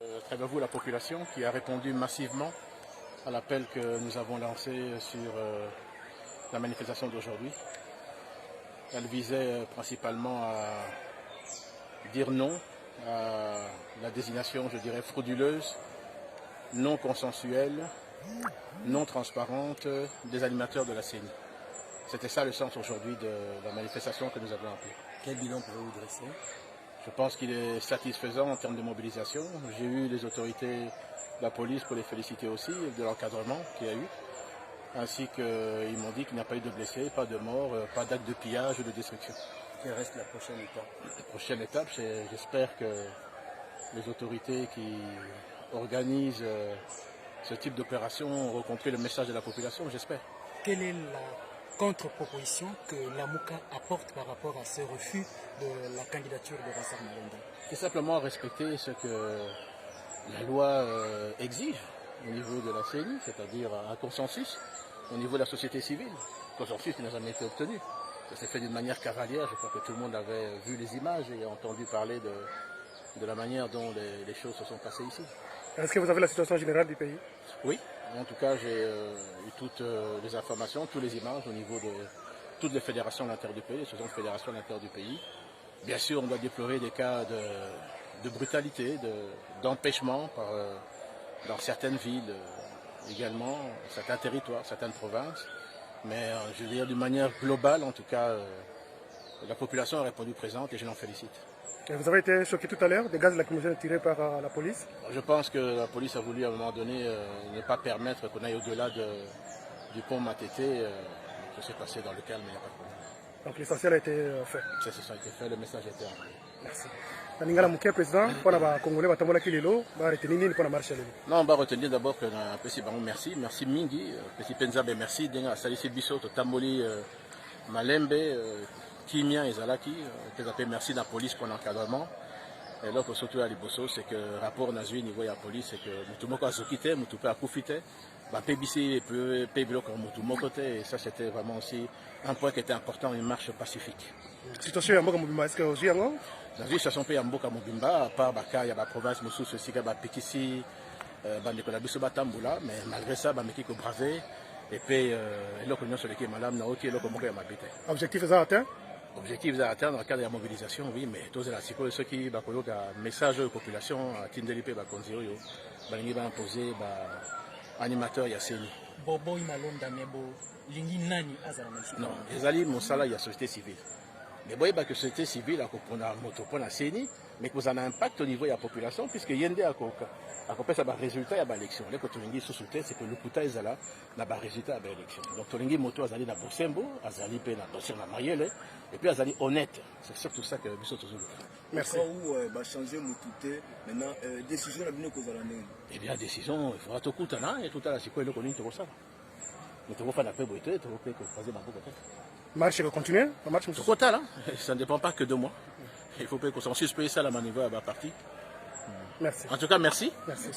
À travers vous, la population qui a répondu massivement à l'appel que nous avons lancé sur la manifestation d'aujourd'hui. Elle visait principalement à dire non à la désignation, je dirais, frauduleuse, non consensuelle, non transparente des animateurs de la CENI. C'était ça le sens aujourd'hui de la manifestation que nous avons appelée. Quel bilan pouvez-vous dresser? Je pense qu'il est satisfaisant en termes de mobilisation. J'ai eu les autorités de la police pour les féliciter aussi, de l'encadrement qu'il y a eu. Ainsi qu'ils m'ont dit qu'il n'y a pas eu de blessés, pas de morts, pas d'acte de pillage ou de destruction. Quelle reste la prochaine étape? La prochaine étape, j'espère que les autorités qui organisent ce type d'opération auront compris le message de la population, j'espère. Quelle est la contre-proposition que la MOUCA apporte par rapport à ce refus de la candidature de Rassar Malonda? C'est simplement respecter ce que la loi exige au niveau de la CENI, c'est-à-dire un consensus au niveau de la société civile. Consensus qui n'a jamais été obtenu. Ça s'est fait d'une manière cavalière, je crois que tout le monde avait vu les images et entendu parler de la manière dont les choses se sont passées ici. Est-ce que vous avez la situation générale du pays? Oui, en tout cas j'ai eu toutes les informations, toutes les images au niveau de toutes les fédérations à l'intérieur du pays, les 60 fédérations à l'intérieur du pays. Bien sûr, on doit déplorer des cas de brutalité, d'empêchement dans certaines villes également, certains territoires, certaines provinces. Mais je veux dire d'une manière globale, en tout cas, la population a répondu présente et je l'en félicite. Et vous avez été choqué tout à l'heure des gaz lacrymogènes tirés par la police? Je pense que la police a voulu à un moment donné ne pas permettre qu'on aille au-delà du pont Matete. Ça s'est passé dans le calme, il n'y a pas de problème. Donc l'essentiel a été fait. Ça a été fait, le message a été envoyé. Merci. Ningala Mouké, président, pour les Congolais, va kililo, va retenir pour la marche. Non, on va retenir d'abord que petit merci, merci Mingi, petit Penzabe, merci, Denga Salisi Bisso, Tamboli Malembe, Kimia et Zalaki, merci de la police pour l'encadrement. Et là, pour surtout à Liboso, c'est que le rapport n'a eu niveau de la police, c'est que Moutoumoko a Zokite, Moutoupe a Koufite, PBC peut Péblo comme Moutoumoko, et ça c'était vraiment aussi un point qui était important, une marche pacifique. Situation à Mboka Mobimba, est-ce que vous avez la situation à Mboka Mobimba, à part Baka, il y a la province Moussou, ceci, Pikisi, Bandekolabiso Batambula, mais malgré ça, Bameki ko bravé, et puis l'opinion sur lesquelles madame n'a aucun l'opinion à m'habiter. Objectif est atteint? Objectif est atteint dans le cadre de la mobilisation, oui, mais tous les ceux qui ont un message à la population, à Tindelipe, Bakonzio, Balingi va imposer, animateur, il y a CENI. Bobo Imalonda Nebo, Lingi Nani Azarama. Non, les alliés, mon salaire, il y a société civile. Mais vous voyez que la société civile a un moto pour la CENI, mais que vous avez un impact au niveau de la population, puisque Yende a compris ça résultat de l'élection. Là, quand on sous soutien, c'est que le Kouta est là, n'a pas résultat de l'élection. Donc, on moto à dans Bosembo, à Zali dans Marielle, et puis à Zali honnête. C'est surtout ça que nous sommes toujours. Merci. Où va changer Moutouté maintenant décision la bien que vous allez. Eh bien, décision, il faudra tout coûter là, et tout à l'heure, c'est quoi le connu de ça. Nous devons faire la paix, tu devons faire que vous ma boucle. Marche va continuer? La marche ce quota là, ça ne dépend pas que de moi. Il faut que qu'on s'en suspecte ça la manœuvre à la partie. Merci. En tout cas, merci. Merci.